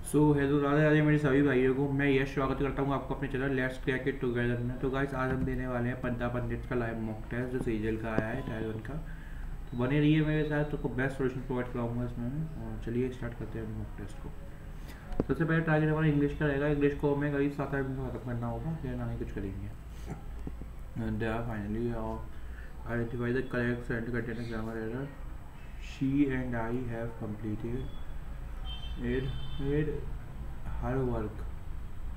So hello Radhe Radhe मेरे सभी भाइयों को, मैं यश स्वागत करता हूँ आपको अपने channel let's crack it together में। तो गाइस आज हम देने वाले हैं 15 पंडित का लाइव मॉक टेस्ट जो सीजल का आया है टायर 1 का। तो बने रहिए मेरे साथ, तो बेस्ट सोल्यूशन प्रोवाइड कराऊंगा इसमें। और चलिए स्टार्ट करते हैं मॉक टेस्ट को। सबसे पहले टारगेट हमारा इंग्लिश का रहेगा। इंग्लिश को हमें करीब 7-8 मिनट में खत्म करना होगा, या ना ही कुछ करेंगे। And finally identify the correct sentence containing grammar error. She and I have completed her work.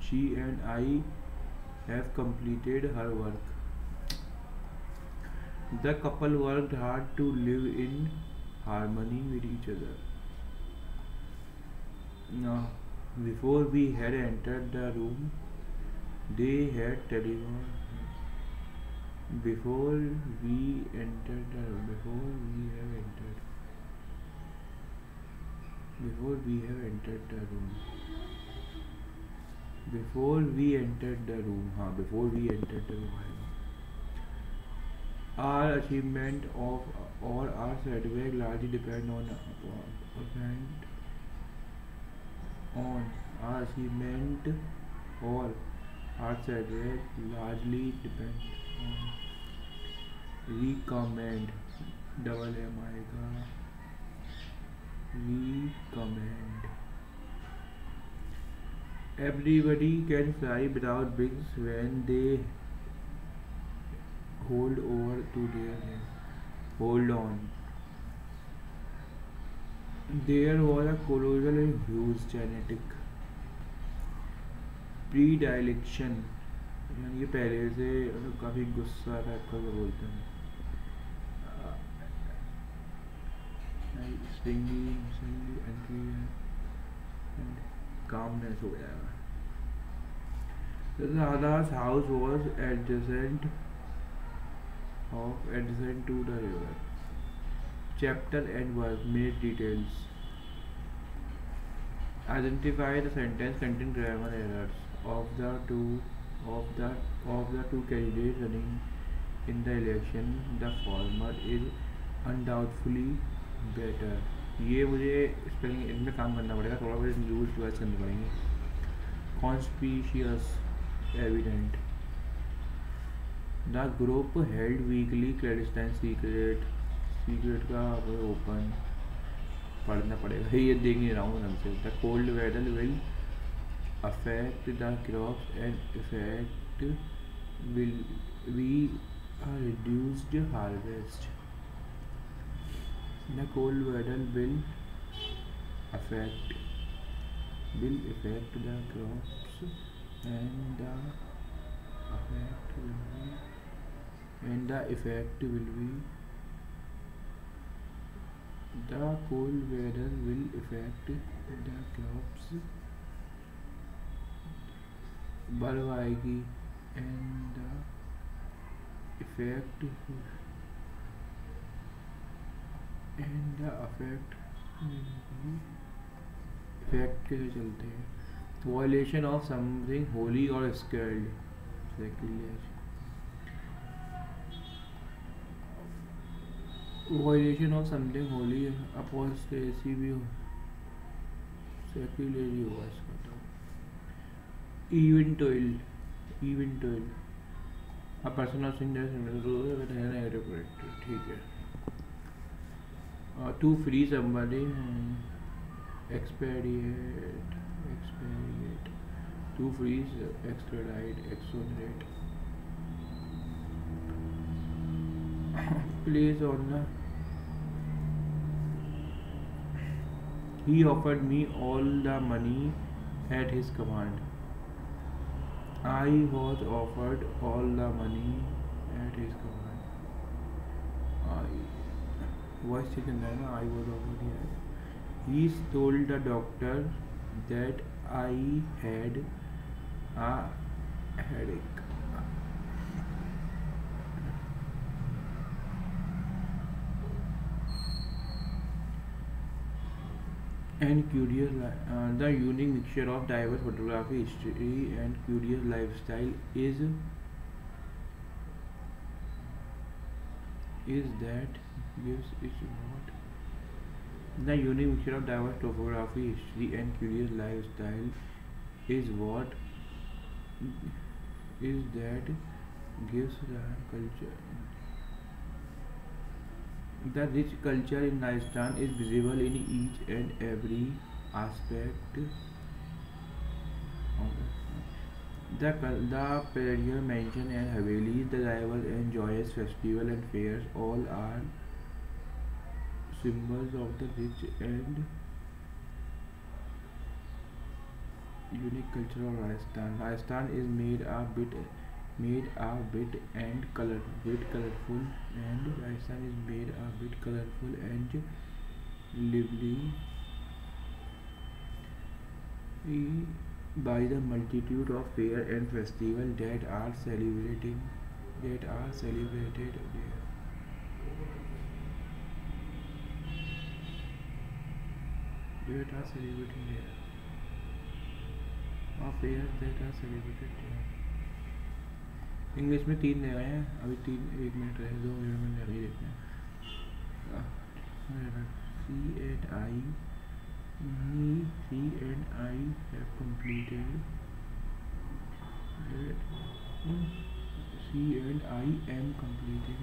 She and I have completed her work. The couple worked hard to live in harmony with each other. Now, before we had entered the room, they had telephoned. Before we entered the room, before we have entered the room. Before we entered the room, हाँ before we entered the room आएगा। Our achievement of or our setback largely depend on our achievement or our setback largely depend on recommend double M आएगा recommend। Everybody can fly without wings when they hold over to their name. Hold on. There was a colossal and huge genetic predilection। यानी ये पहले से काफ़ी गुस्सा type का बोलते हैं। स्टिंगी एंट्री एंड calmness हो जाएगा। Radha's house was adjacent to the river. Chapter and verse made details. Identify the sentence contain grammar errors of the two candidates running in the election. The former is undoubtedly better. ये मुझे spelling इनमें काम करना पड़ेगा, थोड़ा बहुत use choice करनी पड़ेंगी। Conspicuous evident. The group held weekly clandestine secret का ओपन पढ़ना पड़ेगा, ये देख नहीं रहा हूँ ढंग से। The cold weather will affect the crops and effect will be a reduced harvest. The cold weather will affect the crops and the effect will be the cold weather will affect the crops बर्फ आएगी and the effect effect के चलते हैं। Violation of something holy और scaled. Violation of something holy apostasy भी sacrilege होगा इसका। तो even toil a person of single ठीक है। To free somebody expedite to freeze extradite exonerate place on the he offered me all the money at his command. I was offered all the money at his command. Voice chicken है ना, I was offered here. He told the doctor that I had a headache. And curious, the unique mixture of diverse photography, history, and curious lifestyle is that gives it what The unique mixture of diverse topography, history, and curious lifestyle is what is that gives the culture. The rich culture in Rajasthan is visible in each and every aspect of the perennial mansion and Havelis, the rival and joyous festival and fairs, all are symbols of the rich and unique culture of Rajasthan. Rajasthan is colorful, and Rajasthan is made a bit colorful and lively by the multitude of fair and festival that are celebrated there. That are celebrated there. Fairs that are celebrated there. English में 3 ले आए हैं अभी 1 minute रहे 2 minute में अभी देखते हैं C and I have completed C and I am completed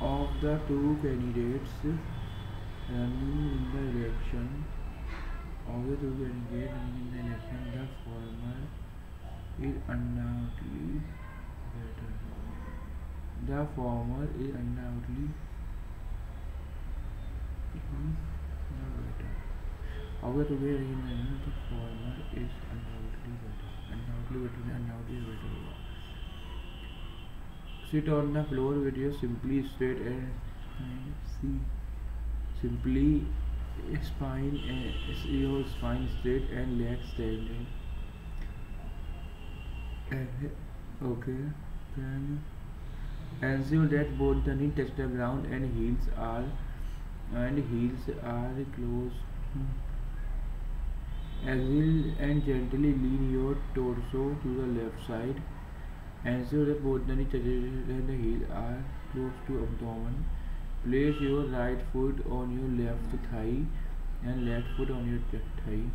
of the two candidates running in the election. The former is undoubtedly better. The former is undoubtedly better. However, the former is undoubtedly better. Undoubtedly better. Sit on the floor with your simply straight and see. Simply your spine straight and legs standing. Okay. Then ensure that both the knee touch the ground and heels are close. Exhale and gently lean your torso to the left side. Ensure that both the knee touches and the heels are close to abdomen. Place your right foot on your left thigh and left foot on your thigh.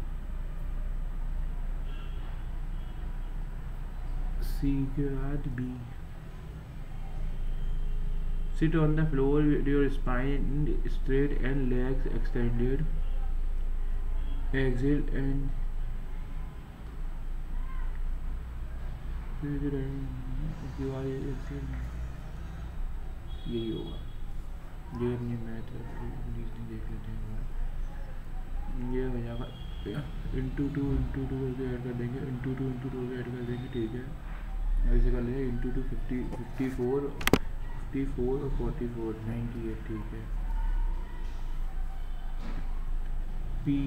Secret B. Sit on the floor with your spine straight and legs extended. Exhale and यही होगा ये अपनी math reasoning देख लेते हैं ये हो जाएगा इंटू टू करके ऐड कर देंगे इंटू टू करके ऐड कर देंगे ठीक है ऐसे कर लेंगे इंटू टू 54 और 44 98 ठीक है पी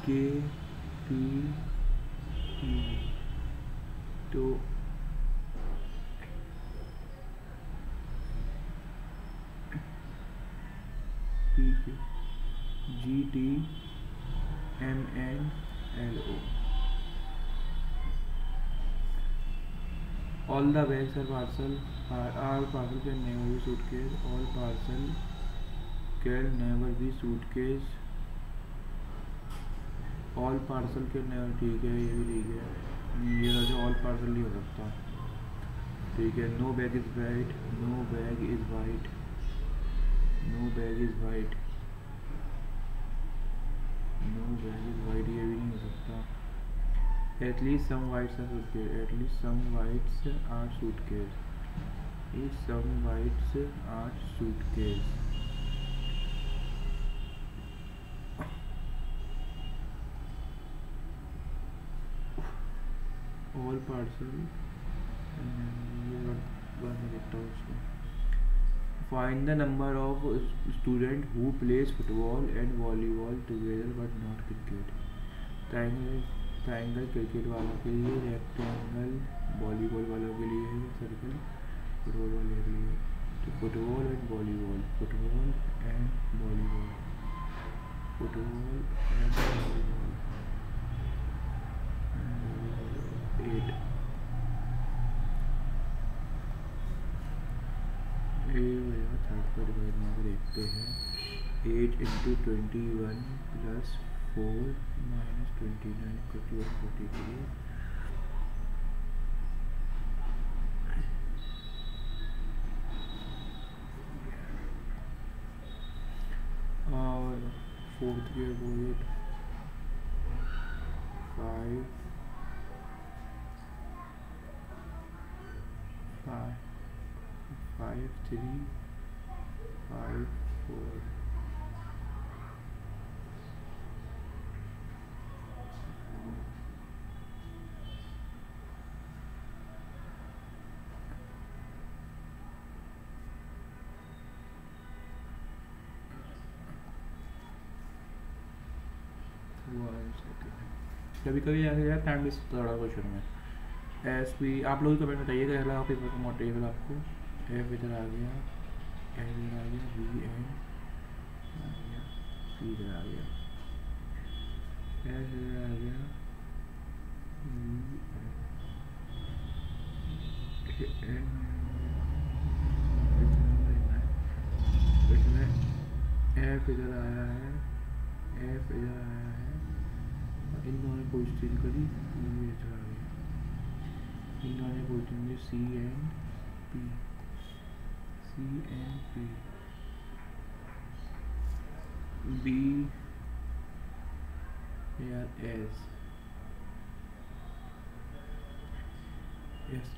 के पी तो GTMNLO. All the bags are parcel can never be suitcase. All parcel can never be suitcase. All parcel can never ठीक है ये भी ठीक है ये जो all parcel नहीं हो सकता ठीक है no bag is white no bag is white no bag is white no bag is white ये भी नहीं हो सकता at least some whites are suitcase at least some whites are suitcase if some whites are suitcase all parcel ये बात मैं देखता हूँ उसको Find the number of students who plays football and volleyball together but not cricket. Triangle cricket वालों के लिए rectangle volleyball वालों के लिए है सर्कल फुटबॉल वालों के लिए तो फुटबॉल एंड वॉलीबॉल 8 करते हैं 8 इंटू 21 प्लस 4 माइनस 29 41 43 और फोर्थ के वो 5 5 3 5 4 कभी कभी ऐसा टाइम वेस्ट थोड़ा क्वेश्चन में एस पी आप लोग कमेंट बताइएगा अगला पेपर का मटेरियल आपको एफ इधर आ गया, एफ इधर आ गया, बी एन आ गया, सी इधर आ गया, एस इधर आ गया, इसमें एफ इधर आया है, एफ इधर आया है, इन दोनों ने पोजीशन करी, ये इधर आ गया, इन दोनों ने पोजीशन दी C N P, C N P, B यार एस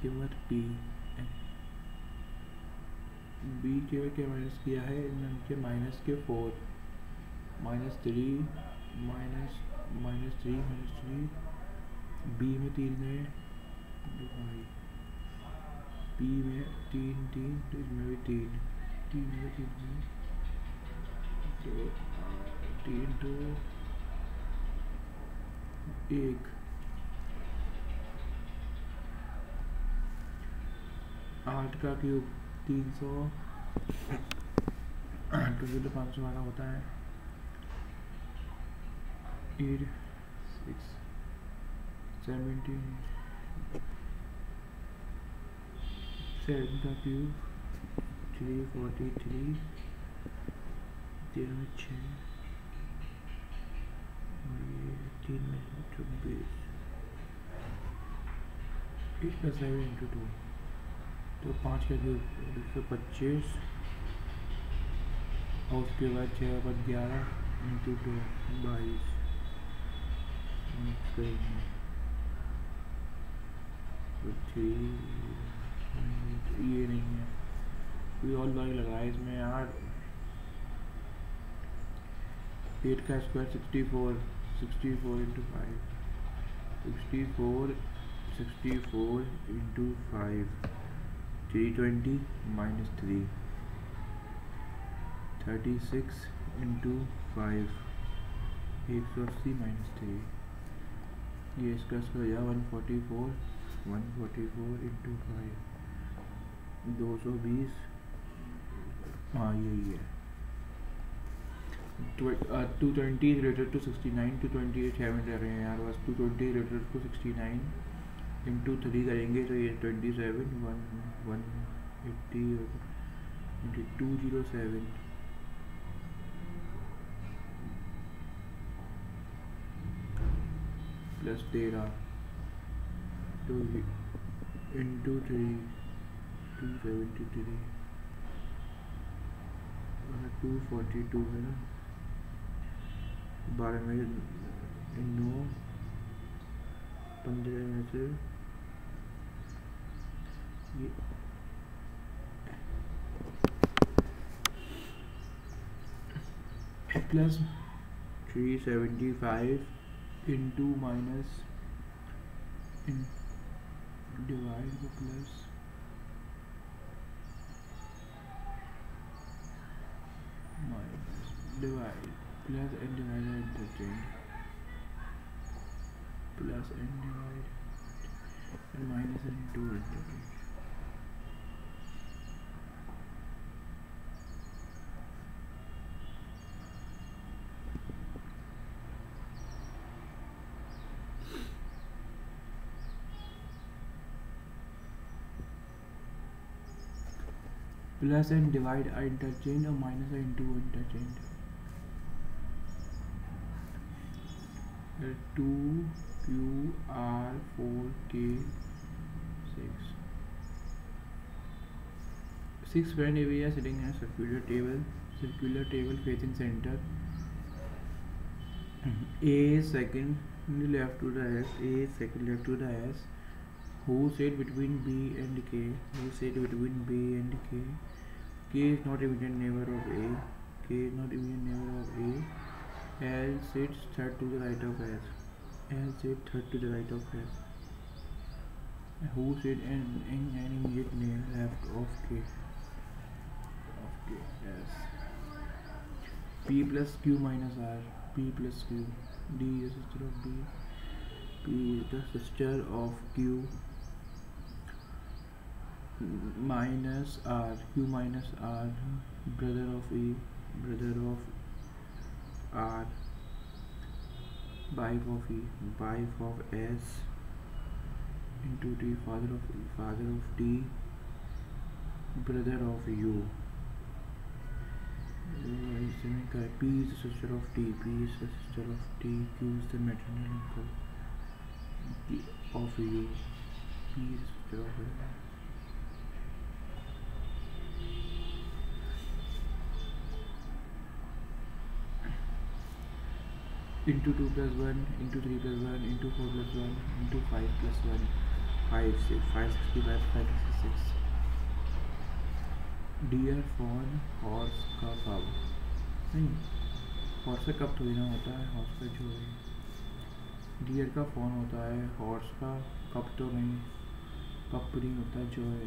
के बाद पी, बी के माइनस किया है इनके माइनस के 4 माइनस 3 माइनस माइनस 3 बी में 3 में डिवाइड, पी में 3 3 तो इसमें भी 3 3 में 3 में तो 3 तो 1 8 का क्यूब 300 टू तो 500 वाला होता है 8 6 17 7 का क्यूब 343 13 6 और ये 3 में 24 8 का 7 इंटू 2 तो 5 का क्यूब 125 और उसके बाद 6 पर 11 इंटू 2 22 ये नहीं है कोई और लॉजिक लगाया इसमें यार 8 का square 64 into 5 64 into 5 320 minus 3 36 into 5 180 minus 3 ये इसका हो गया 144 इंटू 5 220 हाँ यही है 220 रिलेटेड टू 69 228 7 रह रहे हैं यार बस 220 रिलेटेड टू 69 इंटू 3 करेंगे तो ये 27 180 इंटू 207 प्लस 13 तो इंटू 3 273 242 है ना 12 में 9 15 में से ये प्लस 375 इंटू माइनस डिवाइड को plus minus divide plus and divide interchange plus and divide and minus and to interchange plus and divide R interchange और माइनस और into interchange. 2QR4K6 6 friend area sitting in a circular table facing center. A second left to the S. A second left to the S. Who sat between B and K? Who sat between B and K? K is not immediate neighbor of A. K is not immediate neighbor of A. L sits third to the right of S. L sits third to the right of S. Who sits in immediate left of K? Of K. S. P plus Q minus R. P plus Q. D is the sister of D. P is the sister of Q minus R. Q minus R. Brother of E. Brother of R. Wife of E. Wife of S. Into D. Father of E. Father of D. Brother of U. P is the sister of T. P is the sister of T. Q is the maternal uncle of U. P is the sister of U. Into 2 plus 1, into 3 plus 1, into 4 plus 1, into 5 plus 1, 5, 6, 565, 566. Dear phone horse का कब नहीं, horse का कब थोड़ी ना होता है, horse का जो है डियर का फ़ोन होता है, हॉर्स का कब तो नहीं, कब नहीं होता, जो है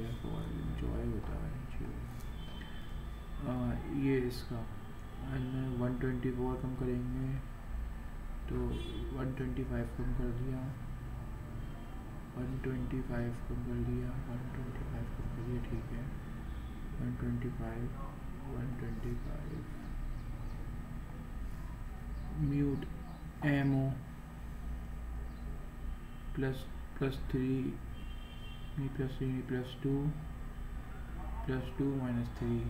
जॉय होता है जो ये इसका 124 कम करेंगे तो 125 कम कर दिया, 125 कम कर दिया, 125 कम कर दिया, ठीक है 125 mute MO plus 3 plus 2 minus 3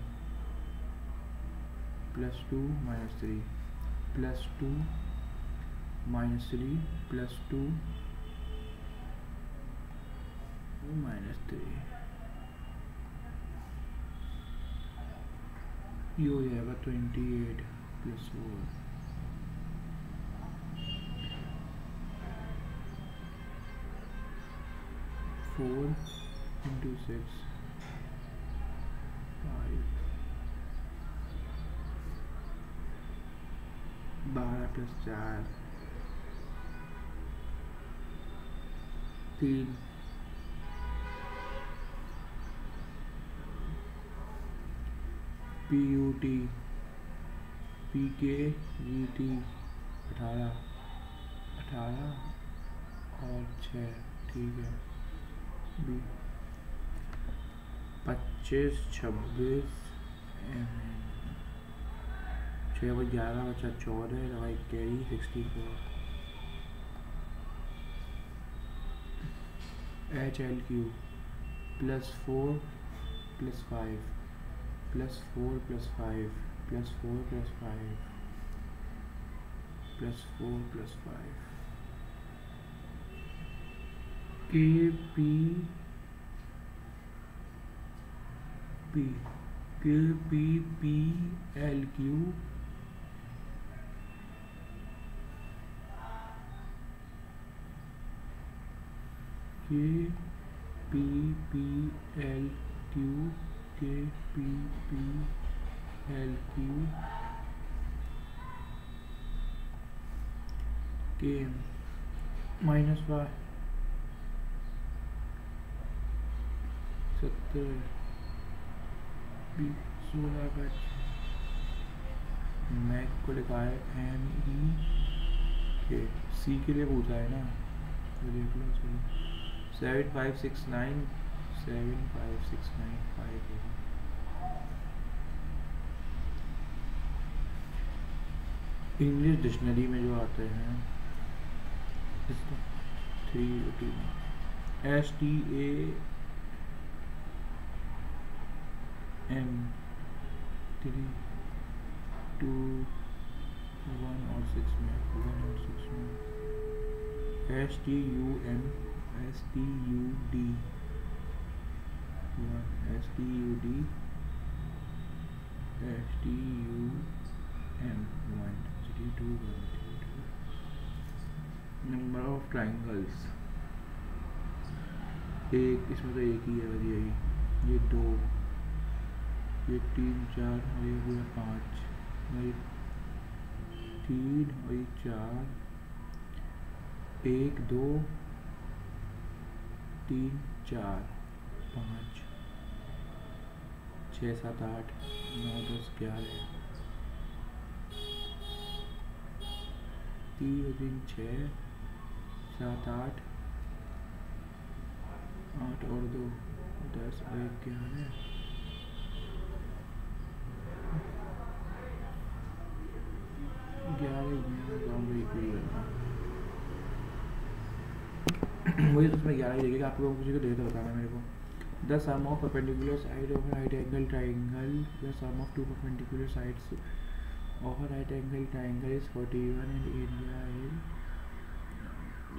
plus 2 minus 3 plus 2 minus 3 plus 2 minus 3 ये हो जाएगा 28 plus 4 into 6 5 12 plus 4 3 PUT PK GT 18 और 6 ठीक है बी 25 26 6 11 बचा 14 दवाई carry 64 HLQ plus 4 plus 5 plus 4 plus 5 plus 4 plus 5 plus 4 plus 5 KP PLQ K minus 5 70 16 मैक को लिखा है MEK सी के लिए पूछा है ना, तो देख लो 7569 इंग्लिश डिक्शनरी में जो आते हैं 3 STANDARD एम 3 2 1 और 6 में 1 और 6 में STUM STUD 1 STUD STUM 1 3 2 1 3 2 number of triangles एक, इसमें तो एक ही है और यही, ये 2, ये 3 4 और ये पूरा 5 और ये 3 और ये 4 1 2 3 4 5 6 7 8 9 10 11 3 3 6 7 8 8 और 2 10 और 11 वही तो उसमें 11 ही लगेगा। आप लोगों को किसी को दे तो बताना मेरे को। The sum of perpendicular side of right angle triangle, the sum of two perpendicular sides of right angle triangle is 41 and area is P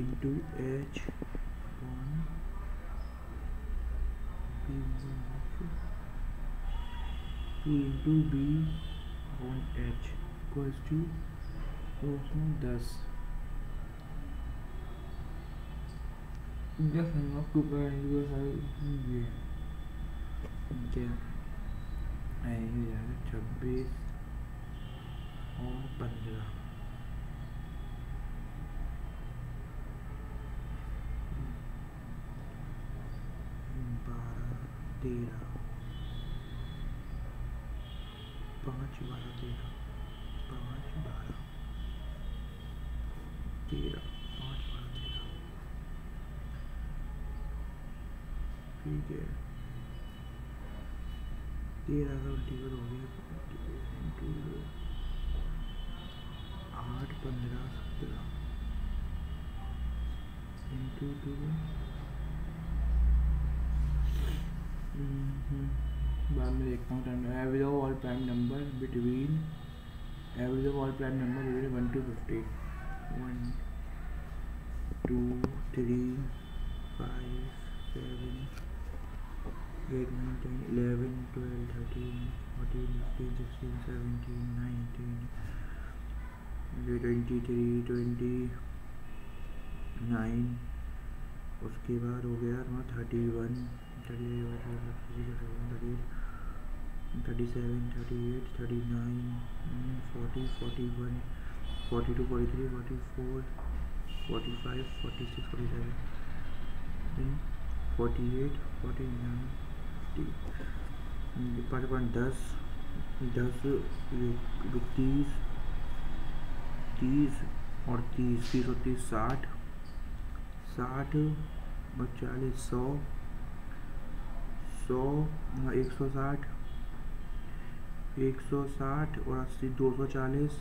into H 1 P into B on H equals to 10. The sum of two perpendicular sides ये आएगी 26 और 15 12 13 5 12 13 5 12 13 5 12 13 ठीक है 13 का integral हो गया 8 15 17 into 2 बाद में देखता हूँ time. Average of all prime number between 1 to 50 1 2 3 5 7 8 9 10 11 12 13 14 15 16 17 19 23 29 उसके बाद हो गया तुम्हारा 31 37 38 39 40 41 42 43 44 45 46 47 48 49 50 10 30 और 30 30 और 30 60 60 और 40 100 100 160 160 और 80 240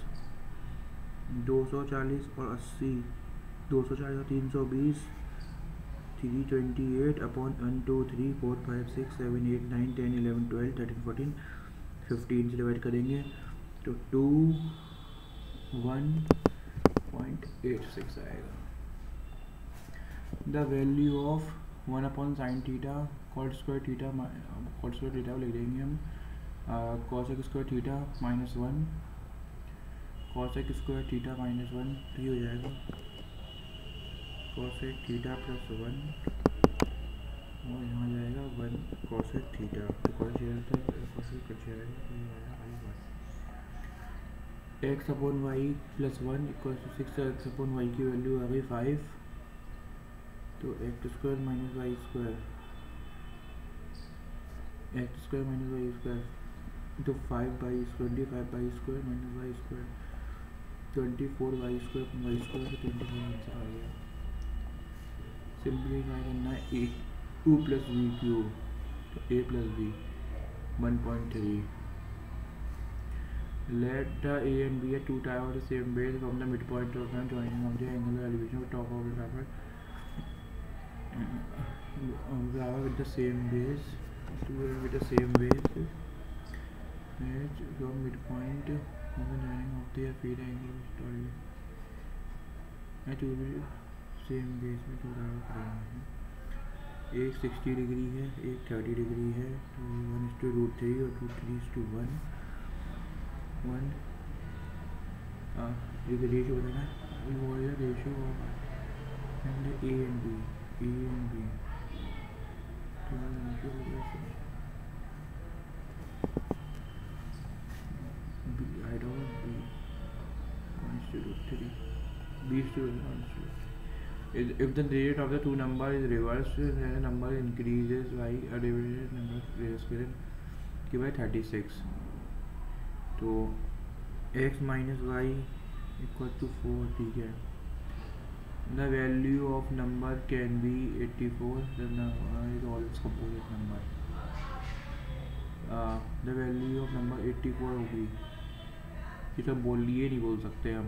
240 और 80 240 और 320 328 अपॉन 1 2 3 4 5 6 7 8 9 10 11 12 13 14 15 से डिवाइड करेंगे तो 21.86 आएगा। The value of 1 upon sine theta cot square theta लिख देंगे हम cosec square theta -1 cosec square theta -1 तो ये हो जाएगा कॉसेक थीटा +1 और यहाँ जाएगा 1 कॉसेक थीटा तो कॉसेक कट जाएगा x upon y +1 equal to 6 x upon y की वैल्यू आ गई 5 तो x square minus y square तो 5/25 25/2 माइनस वाई स्क्वायर 24y² से 24 आंसर आ गया। सिंपलीफाई करना है a 2 + b³ तो a + b 1.3 let the a and b are two types of the same base from the midpoint of the joining of the angular elevation of top of the parapet with the same base with the same ways match from midpoint on the line of the feed angle story to भी same base में थोड़ा करेंगे। एक 60 degree है, एक 30 degree है, तो 1:√3 और 2:3:1 ये रेशियो बताना वो है ratio of and A and B तो रेशियो हो गया I don't B 1:3 B:1. If the rate of the two number is reversed, then the number increases by a divided number square की by 36. तो x minus y equal to 4 ठीक है। The value of number can be 84. The number is always composite number. The value of number 84 होगी। ये सब बोलिए नहीं बोल सकते हम।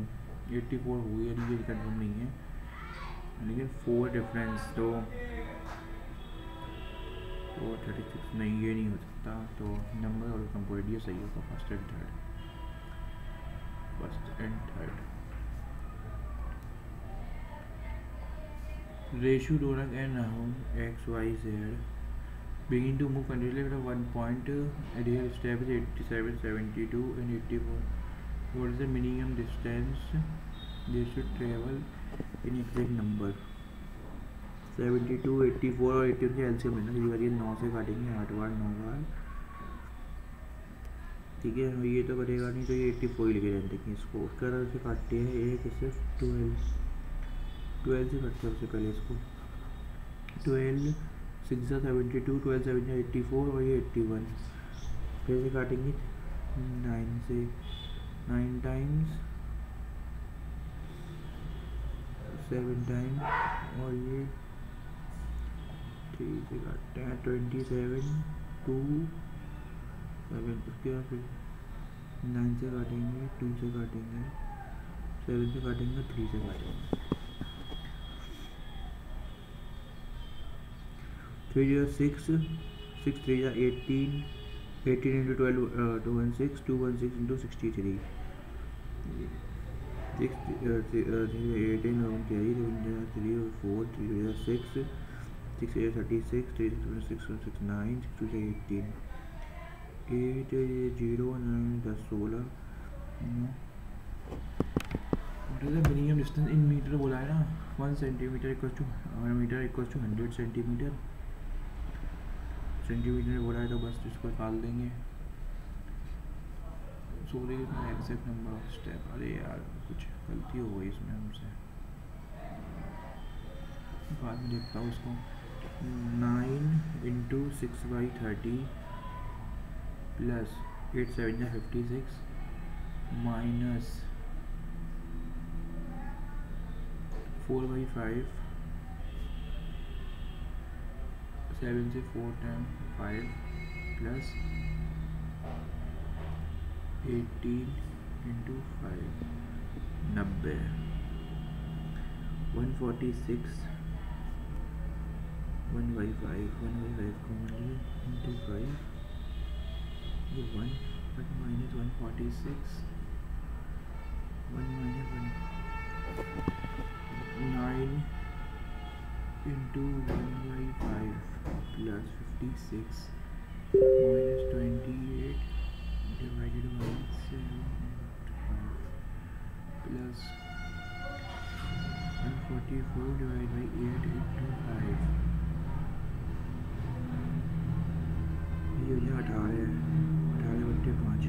84 होगी या नहीं ये कंफर्म नहीं है, लेकिन 4 डिफरेंस तो 36 नहीं, ये नहीं हो सकता। तो नंबर और कंपोजिट ये सही होगा first and third. Ratio donut and known x y z begin to move continuously at one point real step is 87, 72 and 84. What is the minimum distance they should travel in exact number? 72, 84 और 81 से LCM लेना सीधी बात, 9 से काटेंगे 8 बार 9 बार ठीक है। ये तो कटेगा नहीं तो ये 84 ही लेके रहते हैं इसको। उसके बाद से काटते हैं एक सिर्फ 12 से काटते हैं सबसे पहले इसको। 12 6 72, 12 7 84 और ये 81। फिर से काटेंगे 9 से 9 टाइम्स 7 टाइम और ये 3 से काटते हैं 27 2 7। उसके बाद फिर 9 से काटेंगे 2 से काटेंगे 7 से काटेंगे 3 से काटेंगे। फिर ये 6 3 18 into 12 216 216 into 63 6 18 11 carry 3 4 3 6 6 36 3 6 9 6 18 8 0 9 10 16। What is the minimum distance in meter बोला है ना, 1 centimetre equal to metre equal to 100 centimetre. Centimetre में बोला है तो बस इसको निकाल देंगे। Sorry exact number of step, अरे यार कुछ गलती हो गई इसमें हमसे, बाद में देखता हूँ उसको। 9 into 6/30 प्लस 8 7 56 माइनस 4/5 7 से 4 टाइम 5 प्लस 18 into 5 90 146 1/5 कॉमन लिए into 5 ये 1 but minus 146 1 minus 9 into 1/5 plus 56 minus 28 divided by 7 plus 144 divided by 8 into 5 ये हो जाए 18 बट्टे 5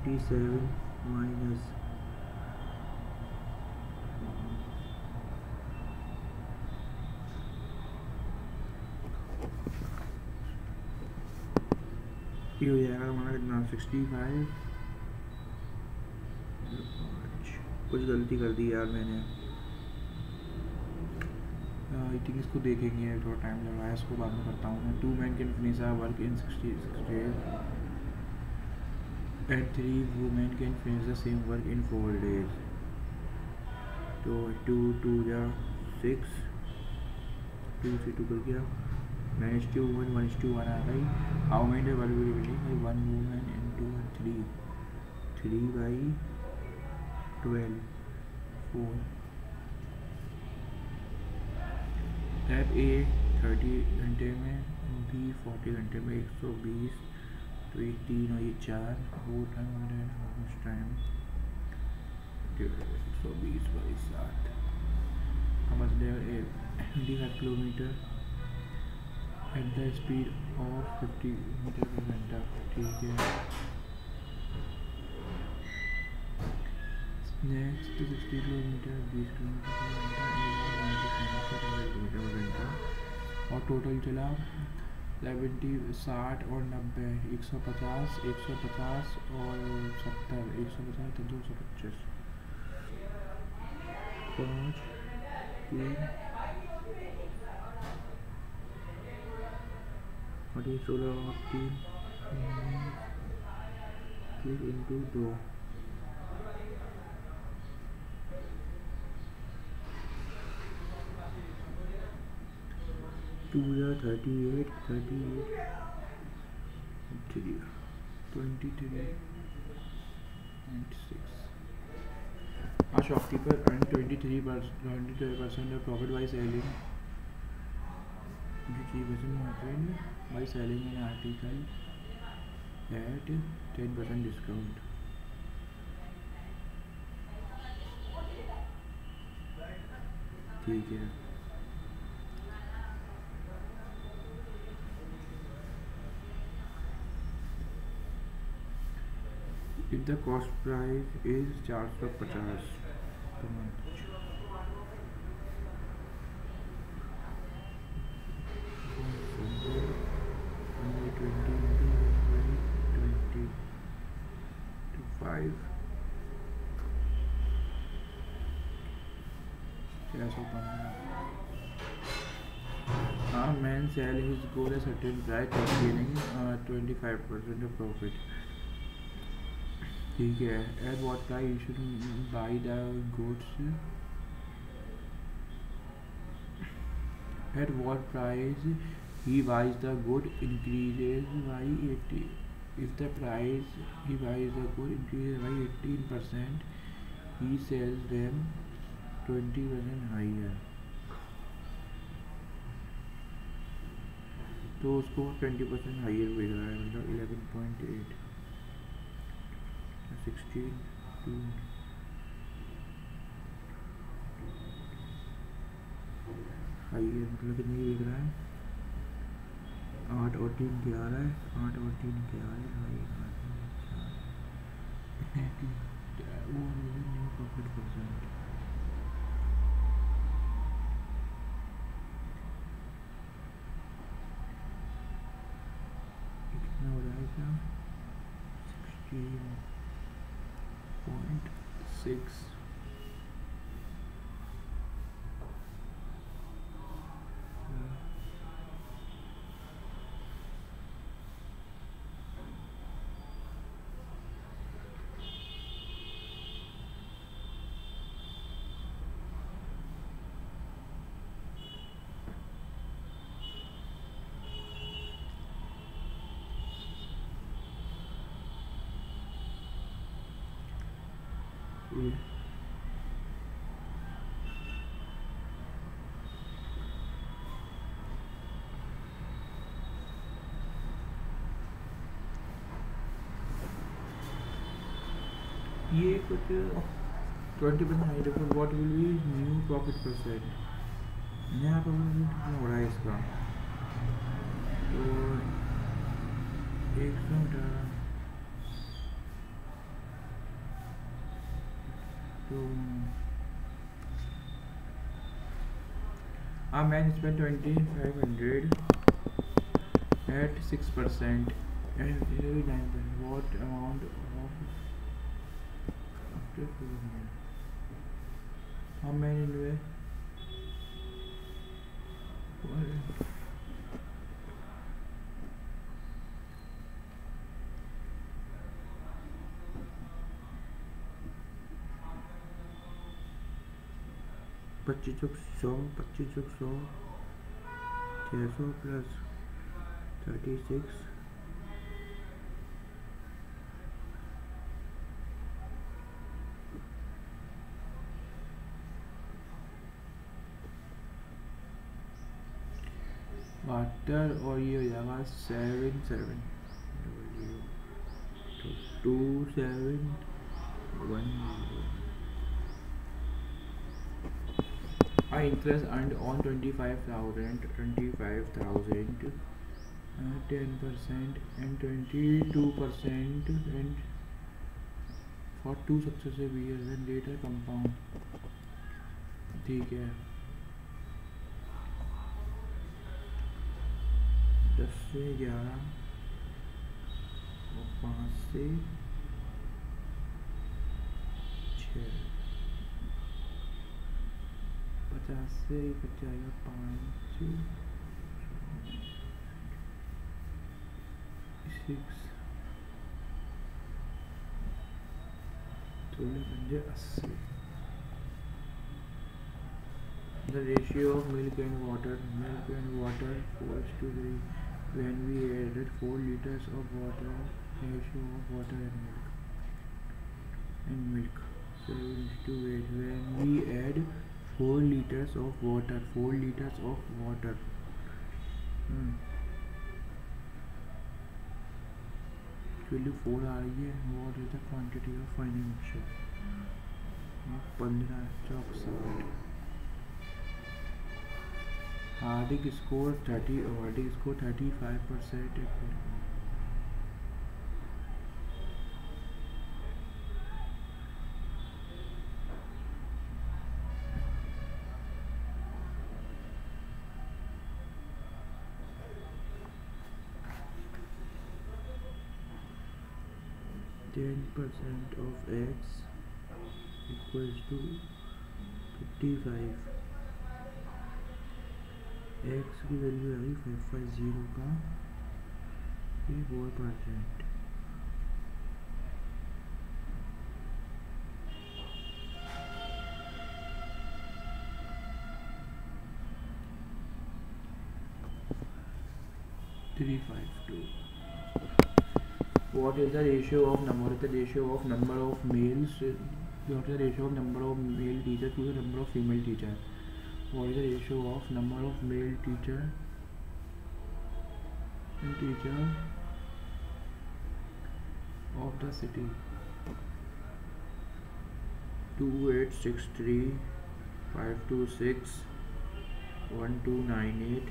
57 minus ये हो जाएगा हमारा कितना 65। कुछ गलती कर दी यार मैंने, आई थिंक इसको देखेंगे, थोड़ा टाइम लग रहा है, इसको बाद में करता हूँ मैं। 2 men can finish our work in 66 days and 3 women can finish the same work in 4 days. तो 2 2 6, 2 से 2 कर गया, 9:1, 1:1 आ गई. हाउ मेनी अवेलेबिलिटी है 1 वुमेन एंड 2 and 3, 3/12, 4. टैब ए 30 घंटे में, बी 40 घंटे में, 120. तो ये 3 और ये 4, वो टाइम 120/7. समझ ले 25 kilometre at the speed of 50 metre पर घंटा. ठीक है. नेक्स्ट 60 किलोमीटर, 20 किलोमीटर पर घंटा, 100 किलोमीटर पर घंटा. और टोटल चला 70, 60 और 90, 150, 150 और 70, 150 तो 225. 5 3 और ये 16 और 3 फिर into 2. 2 38, 38 3 23 and 6. A shopkeeper earned 23% of profit by selling 23% profit by selling an article at 10% discount. ठीक है. If the cost price is 450 per month, only 20 into 5, 615. A man sell his gold at a certain price and gaining 25% of profit. ठीक है. At what price you should buy the goods? At what price he buys the good increases by 80. If the price he buys the good increases by 18%, he sells them 20% higher. तो उसको 20% higher मिल रहा है, मतलब 11.8, 16 2 higher मतलब कितनी बिक रहा है? 8 और 3 11 है, 8 और 3 11 हाइयर 8 वो न्यू प्रॉफिट परसेंट. कितना हो जाएगा? 16.6. ये कुछ 20% high different. What will be new profit percent? यहाँ पर कितना हो रहा है इसका? तो 118. तो a man spent 2500 at 6% and 9%. What amount of after 4 years? How many invest? 25 Chowk 100, 25 Chowk 100, 600 plus 36, water, और ये हो जाएगा 77 2710। Interest earned on 25,000, 10% and 22% and for 2 successive years and later compound। ठीक है, 10 से 11 और 5 से 6, 50 से बच जाएगा 5, 6, 16, 80। The ratio of milk and water 4:3. When we added 4 liters of water, ratio of water and milk 7:8. When we add 4 liters of water, 4 liters of water, value 4 आ रही है। What is the quantity of final mixture? 15 चौक 60। Hardik score 30 और Hardik score 35%। 10% of x equals to 55। x की value आ गई 550 का 4%। What is the ratio of number of males? What is the ratio of number of male teacher to the number of female teacher? What is the ratio of number of male teacher of the city? 2863, 526, 1298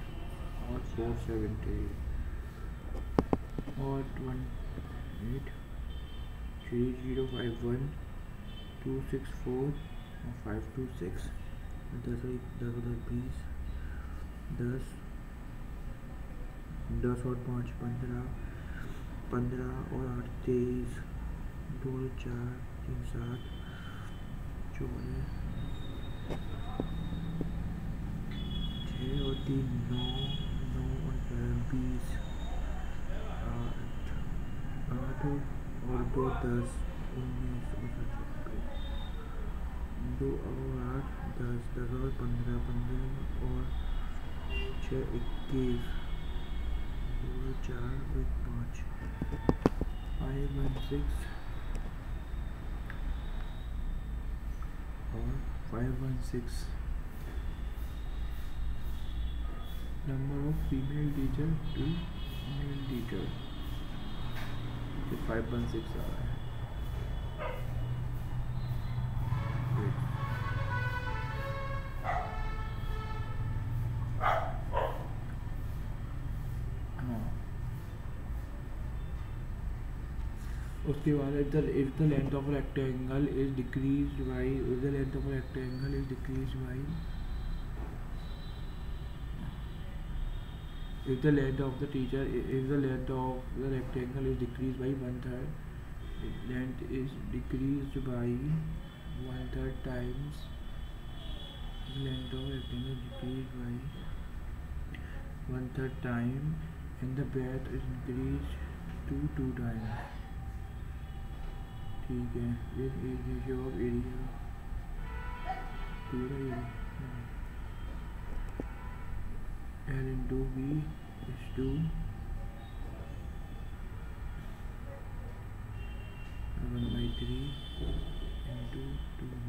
और 478 और 18 3051 264 और 526। 10 20, 10 और 5 15, 15 और 8 23, 2 4 3 7 14, 6 और 3 9, 9 और 20, 8 और 2 10, 19 और 2 और 8 10, 10 और 15 15 और 6 21, 2 4 और 5 516 और 516। Number of female teacher to male teacher 516 आ रहा है। उसके बाद if the length of a rectangle is decreased by if the length of the rectangle is decreased by 1/3, length is decreased by 1/3 times length of rectangle decreased by 1/3 time and the breadth is increased to 2 times। ठीक है, this is ratio of area to the area। L into B is 2 1/3 into 2B,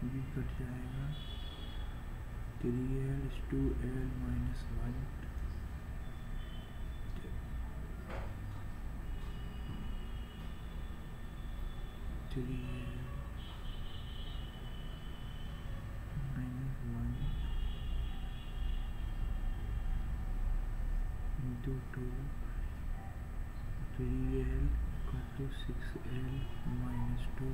B cut जाएगा, 3L is 2L minus 1, 3L minus 1 into 2, 3L equal to 6L minus 2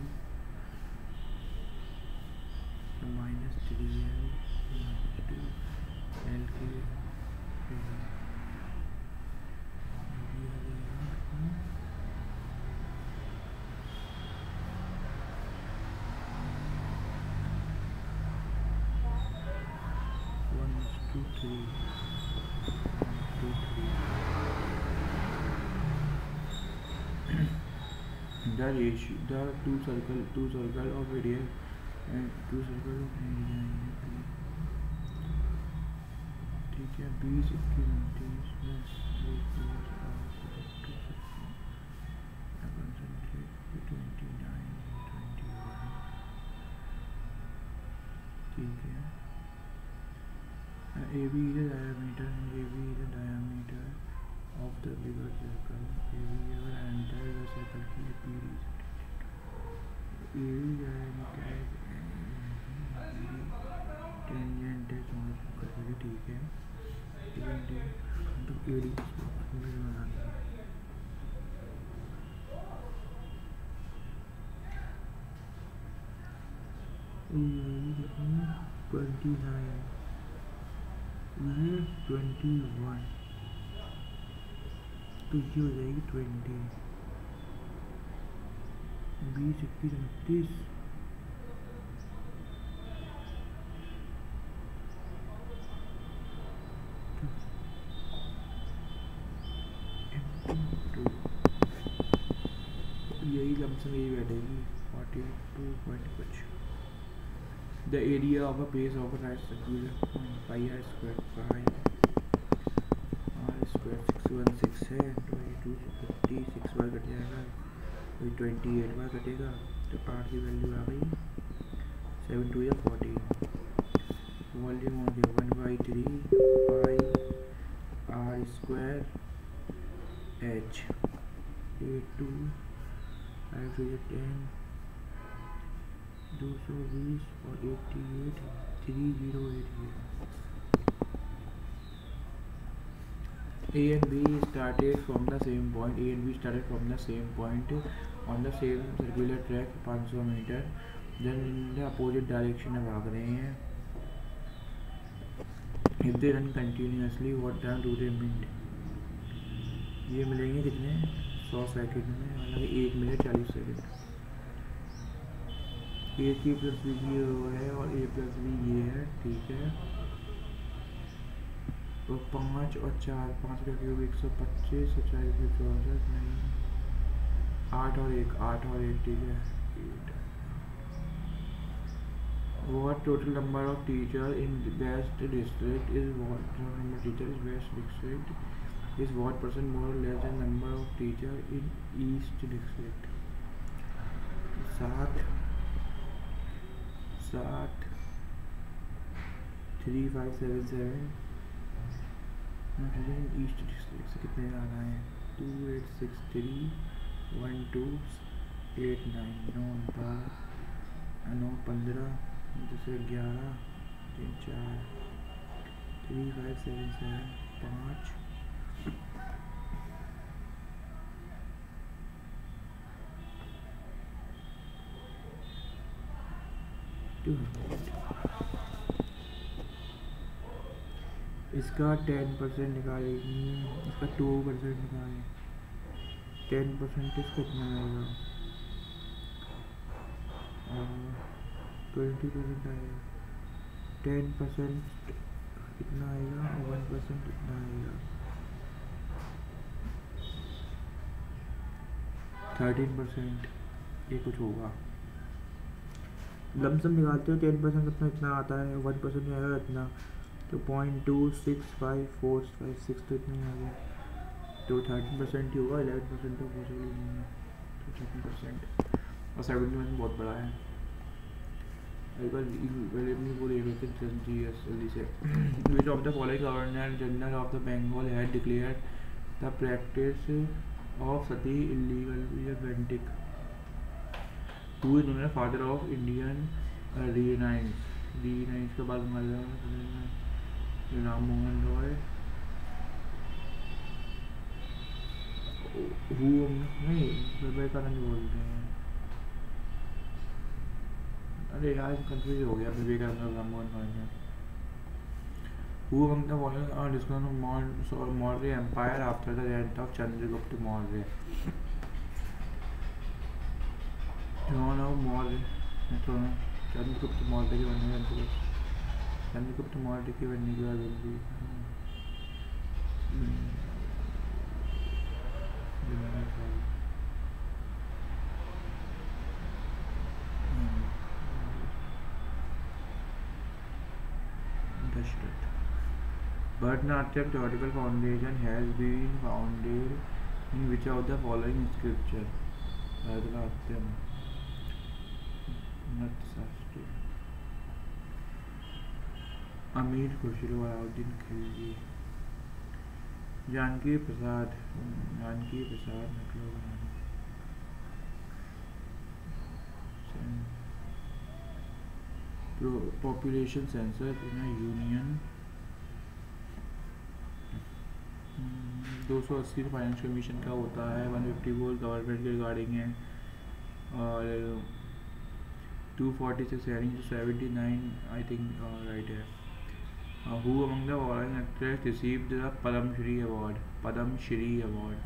minus 3L minus 2, L के the two circle of radius and two circle of area है, ठीक है। 20 21 ठीक है। AB is the diameter and AB is the diameter of the bigger circle, AB और enter the circle की period, AB diameter tangent है समझ कर, ठीक है। तो AD बनाना 29 21, तो ये हो जाएगी 20, 20 21 29, यही लमसम यही बैठेगी 42 पॉइंट कुछ। The area of a base of a right circular pi r square, pi r square 616 है, तो ये 256 बार कट जाएगा, तो 28 बार कटेगा, तो r की वैल्यू आ गई 7 2 या 14। वॉल्यूम हो गया 1/3 pi r square h, 82 5 2 10 220 और 88 3088। A and B started from the same point. A and B started from the same point on the same circular track 500 metre, then in the opposite direction में भाग रहे हैं। If they run continuously, what time do they meet? ये मिलेंगे कितने 100 second में, हालांकि 1 minute 40 second. ए की प्लस बी ये है और ए प्लस बी ये है, ठीक है। तो 5 और 4 5 का क्यूब 125 और 4 का क्यूब 64 नहीं 8 और 1 ठीक है 8। What total number of teacher in West district is what number of teacher is West district is what percent more or less than number of teacher in East district? 7 3577 east district से कितने आ रहे हैं 2863 1289 9 15 दूसरे 11 3 4 3577 5 इसका 10% निकालेगी, इसका 2% निकालें, 10% इसका कितना आएगा और 20% आएगा, 10% कितना आएगा और 1% कितना आएगा 13%, ये कुछ होगा। लमसम निकालते हो 10% कितना इतना आता है, 1% नहीं आएगा इतना, तो 0.26546 तो इतना ही आ गया, तो 13% ही होगा, 11% तो पॉसिबल नहीं है, तो 13%। और 70% बहुत बड़ा है। एक बार बोल जल्दी से which of the following governor general of the Bengal had declared the practice of sati illegal Bentinck, who is known as father of Indian renaissance के बाद राम मोहन रॉय, हु नहीं विवेकानंद बोलते हैं, अरे यार कंफ्यूज हो गया, विवेकानंद राम मोहन रॉय में। Who among the following are descendants of Maurya Empire after the death of Chandragupta Maurya? Chandragupta Maurya के बनने चंद्रगुप्त मौर्य के बनने के बाद Bharatanatyam theoretical foundation has been founded in which of the following scripture? Bharatanatyam, Natyashastra, Amir Khusro, Alauddin Khilji, Janki Prasad मतलब population census in a union 280 finance commission का होता है, 150 गोल गवर्नमेंट के रिगार्डिंग है, और 246 हेयरिंग 79 आई थिंक राइट है। Who among the following actress received the Padma Shri award?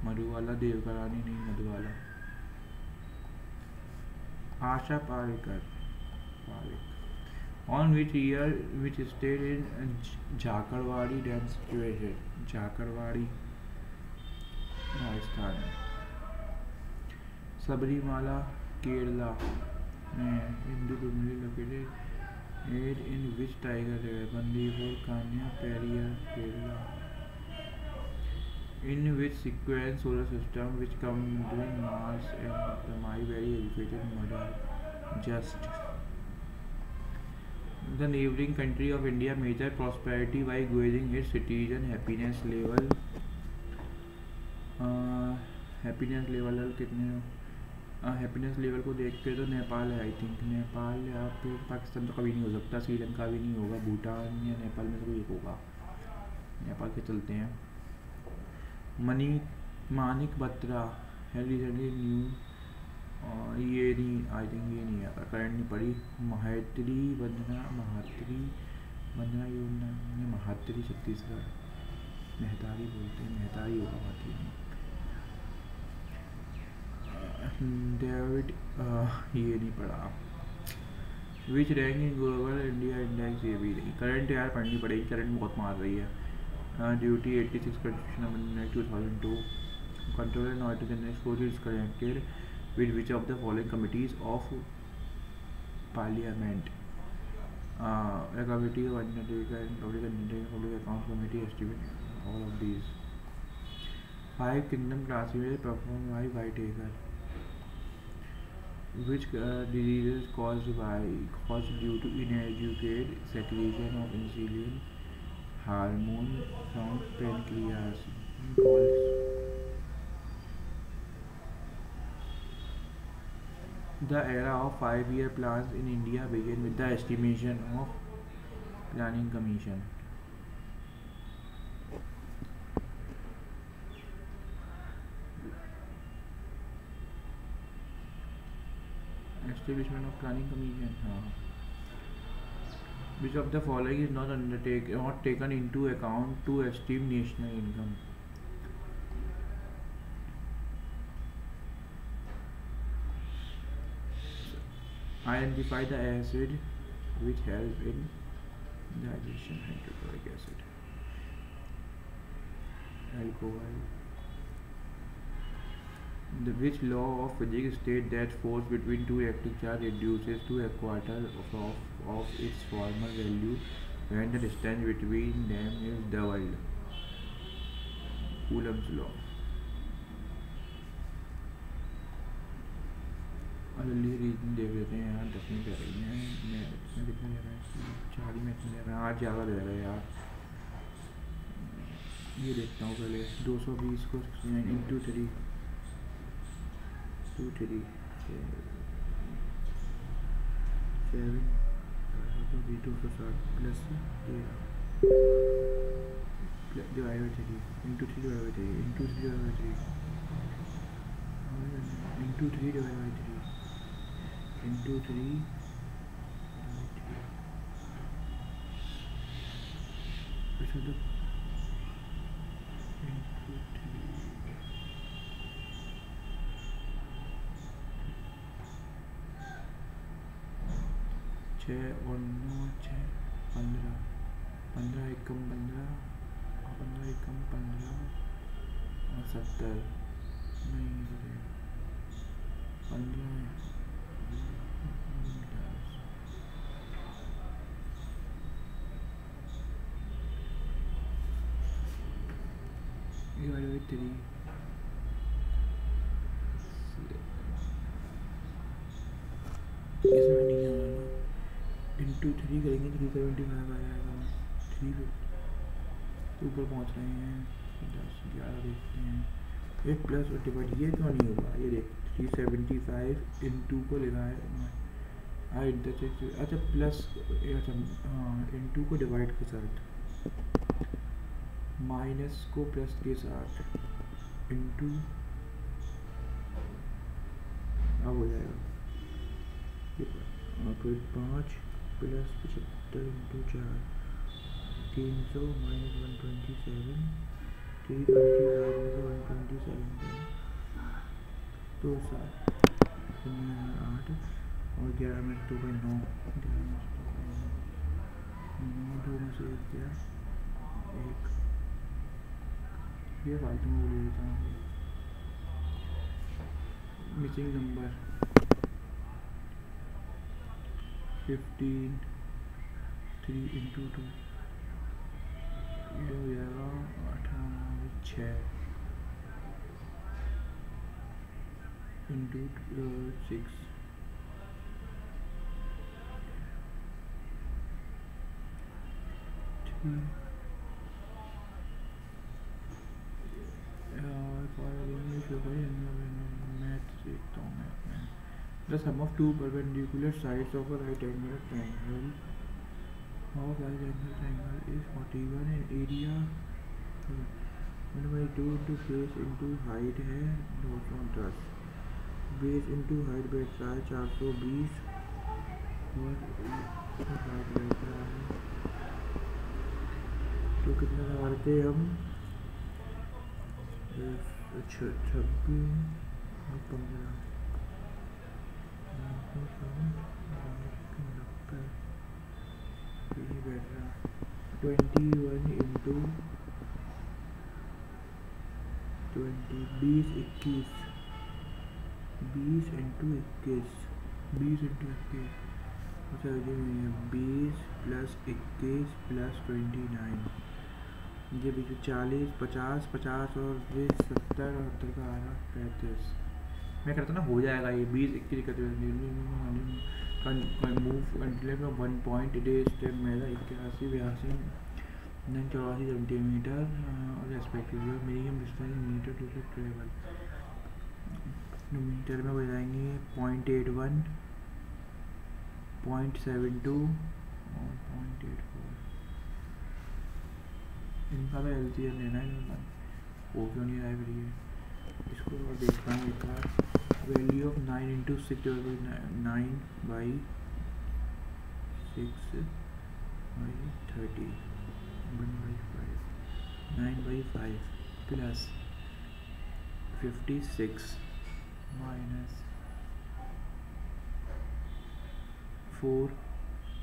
Madhubala Devika Rani नहीं, मधुबाला। आशा Parrikar. On which year which state in Jhakarwadi dance situation? Jhakarwadi, Rajasthan। Sabarimala Kerala में Hindu Dumri located in which tiger river? Bandipur, कान्या, Periyar, Kerala. In which sequence solar system which come between Mars and the my very educated mother? Just the neighboring country of India measure prosperity by gauging its citizen happiness level। Happiness level कितने, happiness level को देख के तो नेपाल है I think, Nepal या फिर पाकिस्तान तो कभी नहीं हो सकता, श्रीलंका भी नहीं होगा, भूटान या नेपाल में से कोई एक होगा, नेपाल के चलते हैं। मानिक बत्रा है रिसेंटली न्यू, ये नहीं आई थिंक, ये नहीं है, करंट नहीं पड़ी। महात्री वंदना योजना, ये महात्री छत्तीसगढ़, मेहतारी बोलते हैं, मेहतारी होगा महात्री में। डेविड ये नहीं पड़ा। विच rank in global India index, ये भी नहीं, करंट यार पढ़नी पड़ेगी, करंट बहुत मार रही है। Duty 86 constitution amendment 2002, control and audit general force is connected with which of the following committees of parliament? A committee of undertaker and public accounts committee estimate all of these. Five kingdom classified performed by Whitaker. Which diseases caused due to inadequate secretion of insulin hormone from pancreas? The era of 5-year plans in India began with the estimation of Planning Commission. Establishment of Planning Commission. Which of the following is not taken into account to estimate national income? Identify the acid which help in digestion. Hydrochloric acid, alcohol. Which law of physics states that force between two electric charge reduces to a quarter of its former value when the distance between them is doubled. Coulomb's law. जल्दी reason देख लेते हैं यार, 10 minute रह रही हैं। मैं इसमें कितने ले रहा है, 4 ही मिनट ले रहा है, आज ज़्यादा ले रहा है यार। ये देखता हूँ पहले 220 को 69 into 3 2 3 7 260 plus 13 divide by 3 into 3 divide by 3 into 3 divide by 3 into 3 divide by 3 into 3 तो 6 और 9 6 15 15 एकम 15 15 एकम 15 और 70 नहीं 15 डिवाइड बाई 3 इसमें नहीं आ रहा इंटू 3 करेंगे 375 आ जाएगा। 3 ऊपर पहुँच रहे हैं 10 11 देखते हैं। ये प्लस और डिवाइड ये क्यों नहीं होगा, ये देख 375 इंटू को लिखा है अच्छा प्लस अच्छा हाँ इंटू को डिवाइड के साथ माइनस को प्लस के साथ इंटू अब हो जाएगा फिर 5 प्लस 75 इंटू 4 300 माइनस 127 325 में से 127 तो 7 8 और 11 में 2 बाई 9 2 में से 1 गया 1 ये फालतू में बोल देता हूँ। मिसिंग नंबर 15 3 इंटू 2 ये हो जाएगा 6 इंटू 6 मैथ देखता हूँ मैं the sum of two perpendicular sides of a right angle triangle of right angle triangle is 41 and area 1/2 into base into height है 210 base into height बैठ रहा है 420 और height बैठ रहा है तो कितना लगाते हम 26 और 15 21 इंटू 20 20 21 20 इंटू 21 20 इंटू 21 अच्छा ये 20 प्लस 21 प्लस 29 ये बीच 40 50 50 और ये 70 और 70 का आ रहा 35 मैं करता ना हो जाएगा ये 20 21 करते मूव कंटिन्यू में 1 पॉइंट डे स्टेप मेरा 81 82 84 सेंटीमीटर और respective medium distance metre to the travel metre में हो जाएंगे 0.81 0.72 और 0.84 इनका तो LCM लेना है वो क्यों नहीं आया फिर ये इसको और देखता हूँ एक बार value of 9 into 6 9 by 6 by 30 1 by 5 9 by 5 plus 56 minus 4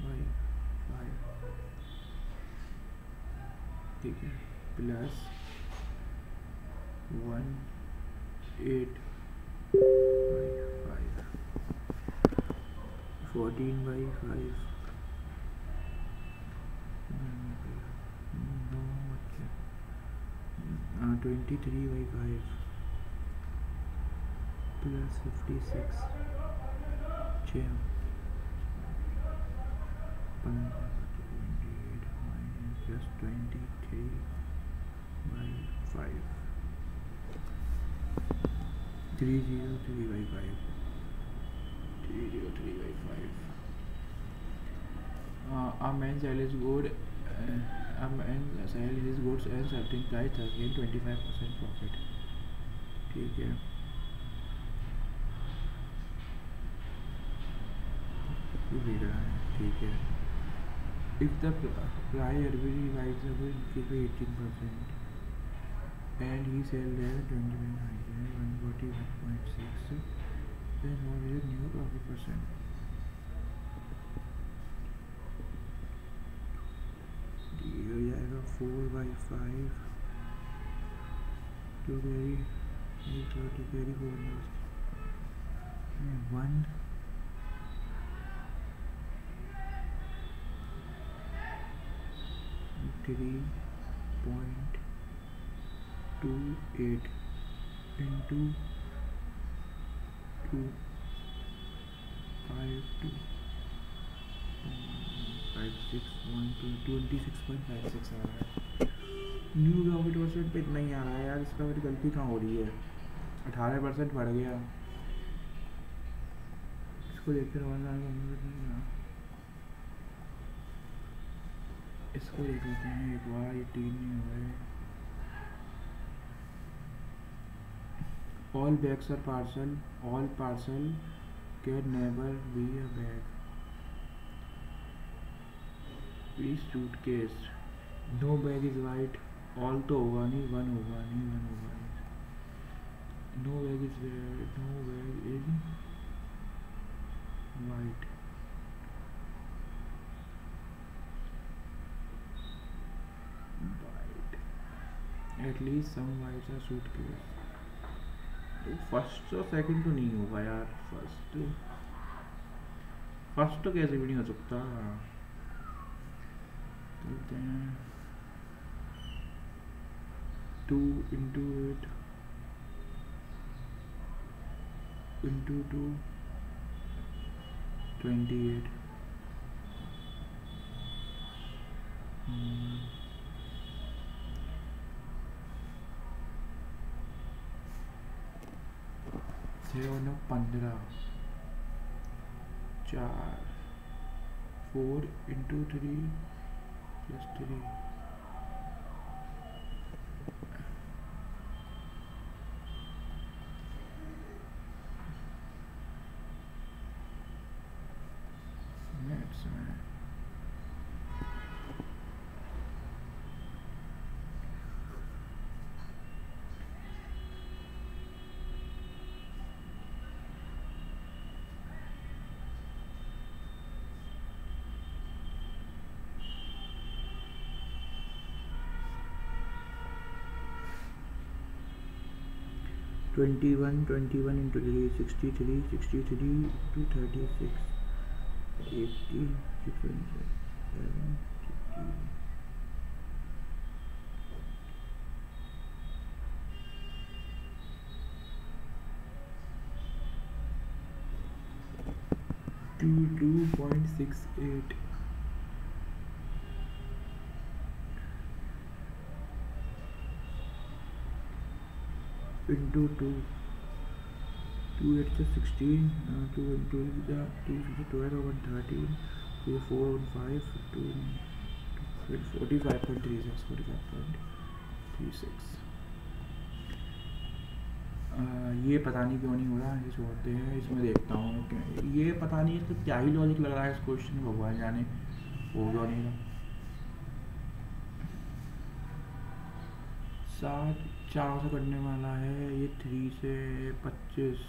by 5 ठीक है plus 1 8 by 5 14 by 5 23/5 plus 56 6 28 minus plus 23/5 303/5 303/5 a man sells good a man sells his goods at certain price thus gain 25% profit. ठीक है, ये दे रहा है, ठीक है. If the price every rises increase by 18% and he sells at 29 higher 141.6, then what is the new profit percent? हो जाएगा 4/5 to carry 4 news 1 3.28 into 2 5 2 56 26.56 आ रहा है. न्यू प्रॉफिट परसेंट पे इतना ही आ रहा है यार. इसका मेरी गलती कहाँ हो रही है? 18% बढ़ गया. इसको देखते इसको देख लेते हैं एक बार. ये 3 नहीं हुए. All bags are parcel. All parcel can never be a bag. Suitcase. No bag is white. All तो होगा नहीं, वन होगा नहीं, वन होगा नहीं. No bag is red. No bag is white. White. At least some whites are suitcase. तो first और second तो नहीं होगा यार. फर्स्ट तो कैसे भी नहीं हो सकता. 2 into 8 into 2 28. थे 15 4 4 into 3 plus 3. That's right. 21 into 3 63 63 to 36 80 607 2.68 into 2 8 is 16 2 into 2 is 12 over 13 2 4 over 5 2 45.36 45.36. ये पता नहीं क्यों नहीं हो रहा. ये छोड़ते हैं. इसमें देखता हूँ. ये पता नहीं तो क्या ही लॉजिक लग रहा है इस क्वेश्चन में. भगवान जाने हो क्यों नहीं. 7 4 से करने वाला है. ये 3 से 25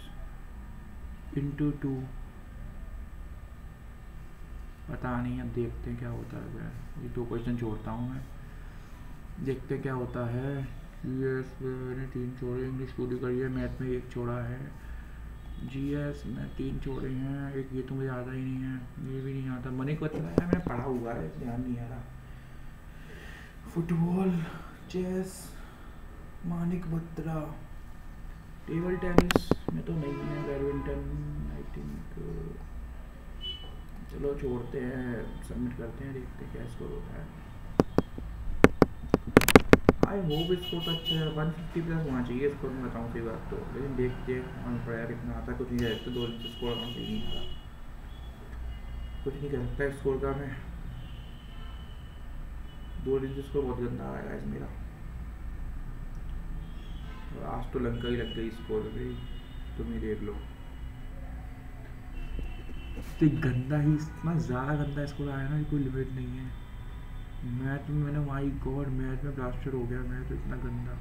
into 2 पता नहीं. अब देखते हैं क्या होता है. ये 2 क्वेश्चन छोड़ता हूँ मैं. देखते क्या होता है. यूएस मैंने 3 छोड़े. इंग्लिश पूरी करी है. मैथ में 1 छोड़ा है. जीएस में 3 छोड़े हैं. एक ये तो मुझे आता ही नहीं है. ये भी नहीं आता. मनी को पता है मैंने पढ़ा हुआ है. ध्यान नहीं आ रहा. Football chess Manika Batra. Table tennis में तो नहीं है, बैडमिंटन आई थिंक। चलो छोड़ते हैं, सबमिट करते हैं, देखते हैं क्या स्कोर होता है। आई होप स्कोर तो अच्छा है, 150 प्लस होना चाहिए स्कोर, मैं बताऊँ सही बात तो। लेकिन देखते ऑन प्रायर इतना आता कुछ नहीं रहता, 2 दिन से स्कोर आना सही नहीं आता, कुछ नहीं कर सकता स्कोर का मैं। 2 दिन से स्कोर बहुत गंदा आएगा इस मेरा। आज तो लंका ही लग गई स्कोर में, तुम ही देख लो। तो गंदा ही, इतना ज़्यादा गंदा स्कोर आया ना, कोई लिमिट नहीं है। मैच में मैंने, माई गॉड, मैच में ब्लास्टर हो गया मैच, तो इतना गंदा।